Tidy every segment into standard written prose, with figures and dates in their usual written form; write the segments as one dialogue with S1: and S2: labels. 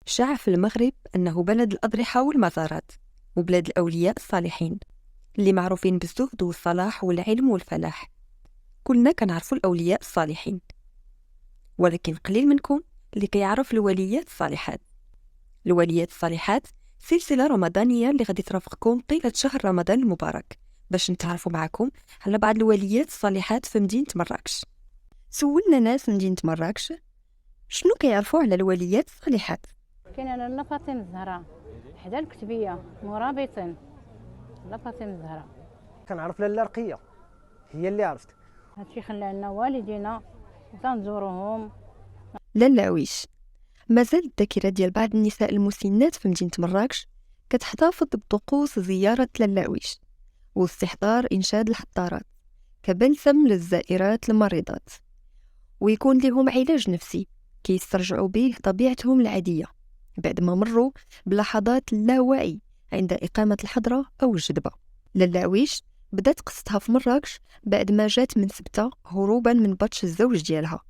S1: شاع في المغرب أنه بلد الأضرحة والمزارات وبلاد الأولياء الصالحين اللي معروفين بالزهد والصلاح والعلم والفلاح. كلنا كنعرفوا الأولياء الصالحين، ولكن قليل منكم اللي كيعرف الوليات الصالحات. الوليات الصالحات سلسلة رمضانية اللي غادي ترافقكم طيلة شهر رمضان المبارك باش نتعرفوا معكم على بعض الوليات الصالحات في مدينة مراكش. سولنا ناس من مدينة مراكش شنو كيعرفوا على الوليات الصالحات.
S2: كاين لاله فاطمه الزهراء حدا الكتبيه مرابطين. لاله فاطمه الزهراء
S3: كنعرف لاله رقيه، هي اللي عرفت.
S2: هادشي خلى لنا والدينا وتنزورهم.
S1: لاله عويش مازال الذاكرة ديال بعض النساء المسنات في مدينة مراكش كتحتفظ بطقوس زيارة لاله عويش واستحضار إنشاد الحطارات كبلسم للزائرات المريضات، ويكون لهم علاج نفسي كيسترجعوا به طبيعتهم العادية بعد ما مروا بلحظات اللاوعي عند إقامة الحضرة أو الجدبة. لاله عويش بدات قصتها في مراكش بعد ما جات من سبتة هروبا من بطش الزوج ديالها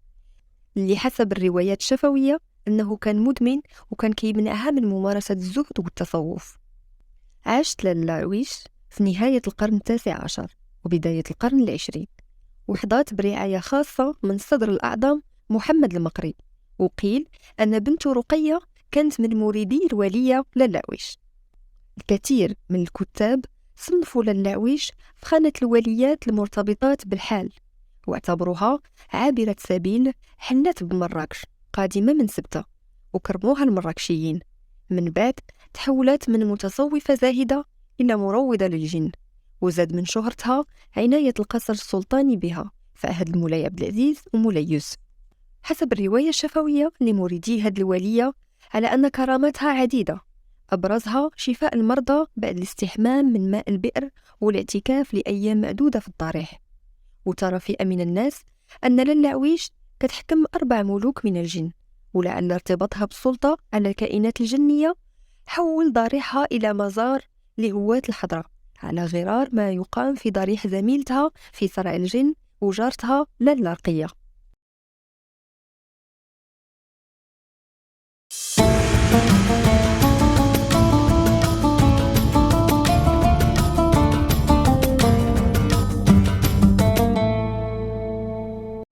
S1: اللي حسب الروايات الشفوية أنه كان مدمن وكان كيمنعها من ممارسة الزهد والتصوف. عاشت لاله عويش في نهاية القرن التاسع عشر وبداية القرن العشرين، وحظات برعاية خاصة من صدر الأعظم محمد المقري، وقيل أن بنت رقية كانت من مريدي الولية لاله عويش. الكثير من الكتاب صنفوا لاله عويش في خانة الوليات المرتبطات بالحال، واعتبروها عابرة سبيل حلت بمراكش قادمة من سبتة، وكرموها المراكشيين. من بعد تحولت من متصوفة زاهدة إلى مروضة للجن، وزاد من شهرتها عناية القصر السلطاني بها فهد المولاي عبد العزيز ومولاي يوسف. حسب الرواية الشفوية لمريدي هاد الولية على أن كراماتها عديدة، أبرزها شفاء المرضى بعد الاستحمام من ماء البئر والاعتكاف لأيام معدودة في الضريح. وترى فئة من الناس أن لاله عويش كتحكم 4 ملوك من الجن، ولعل ارتباطها بالسلطة على الكائنات الجنية حول ضريحها إلى مزار لهواة الحضرة على غرار ما يقام في ضريح زميلتها في صرع الجن وجارتها لاله رقية.